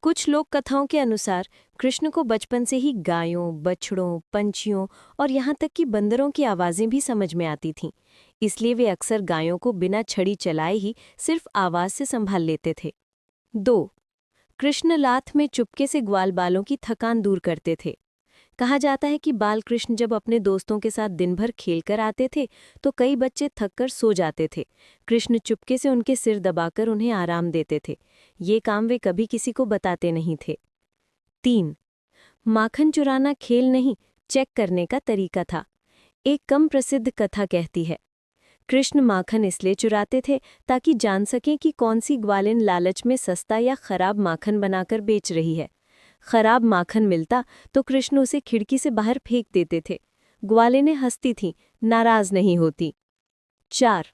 कुछ लोक कथाओं के अनुसार कृष्ण को बचपन से ही गायों, बछड़ों, पंछियों और यहाँ तक कि बंदरों की आवाज़ें भी समझ में आती थीं। इसलिए वे अक्सर गायों को बिना छड़ी चलाए ही सिर्फ आवाज़ से संभाल लेते थे। 2. कृष्ण लाथ में चुपके से ग्वालबालों की थकान दूर करते थे। कहा जाता है कि बाल कृष्ण जब अपने दोस्तों के साथ दिन भर खेलकर आते थे तो कई बच्चे थककर सो जाते थे। कृष्ण चुपके से उनके सिर दबाकर उन्हें आराम देते थे। ये काम वे कभी किसी को बताते नहीं थे। 3. माखन चुराना खेल नहीं, चेक करने का तरीका था। एक कम प्रसिद्ध कथा कहती है, कृष्ण माखन इसलिए चुराते थे ताकि जान सकें कि कौन सी ग्वालिन लालच में सस्ता या खराब माखन बनाकर बेच रही है। खराब माखन मिलता तो कृष्ण उसे खिड़की से बाहर फेंक देते थे। ग्वालिनें हंसती थीं, नाराज नहीं होती। 4.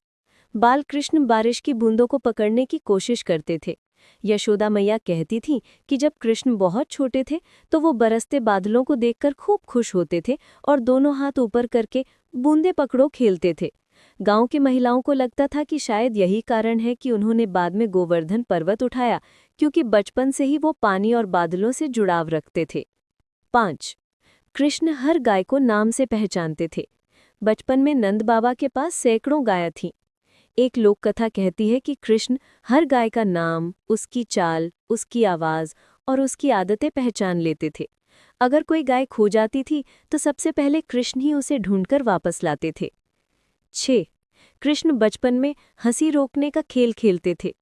बाल कृष्ण बारिश की बूंदों को पकड़ने की कोशिश करते थे। यशोदा मैया कहती थीं कि जब कृष्ण बहुत छोटे थे तो वो बरसते बादलों को देखकर खूब खुश होते थे और दोनों हाथ ऊपर करके बूंदे पकड़ो खेलते थे। गांव की महिलाओं को लगता था कि शायद यही कारण है कि उन्होंने बाद में गोवर्धन पर्वत उठाया, क्योंकि बचपन से ही वो पानी और बादलों से जुड़ाव रखते थे। 5. कृष्ण हर गाय को नाम से पहचानते थे। बचपन में नंद बाबा के पास सैकड़ों गायें थीं। एक लोक कथा कहती है कि कृष्ण हर गाय का नाम, उसकी चाल, उसकी आवाज़ और उसकी आदतें पहचान लेते थे। अगर कोई गाय खो जाती थी तो सबसे पहले कृष्ण ही उसे ढूंढकर वापस लाते थे। 6. कृष्ण बचपन में हंसी रोकने का खेल खेलते थे।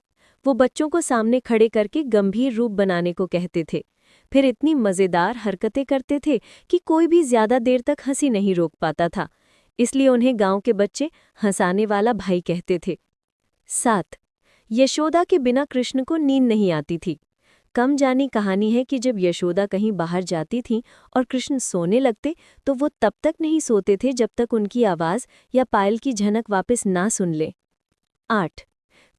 वो बच्चों को सामने खड़े करके गंभीर रूप बनाने को कहते थे। फिर इतनी मज़ेदार हरकतें करते थे कि कोई भी ज्यादा देर तक हंसी नहीं रोक पाता था। इसलिए उन्हें गांव के बच्चे हंसाने वाला भाई कहते थे। 7. यशोदा के बिना कृष्ण को नींद नहीं आती थी। कम जानी कहानी है कि जब यशोदा कहीं बाहर जाती थीं और कृष्ण सोने लगते तो वो तब तक नहीं सोते थे जब तक उनकी आवाज़ या पायल की झनक वापस ना सुन ले। 8.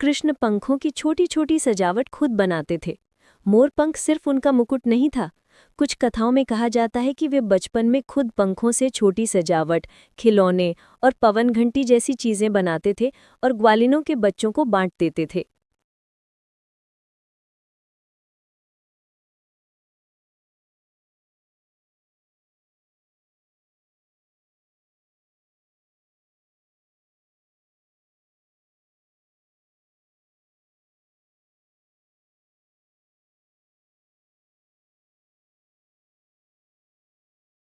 कृष्ण पंखों की छोटी छोटी सजावट खुद बनाते थे। मोर पंख सिर्फ उनका मुकुट नहीं था। कुछ कथाओं में कहा जाता है कि वे बचपन में खुद पंखों से छोटी सजावट, खिलौने और पवन घंटी जैसी चीजें बनाते थे और ग्वालिनों के बच्चों को बांट देते थे।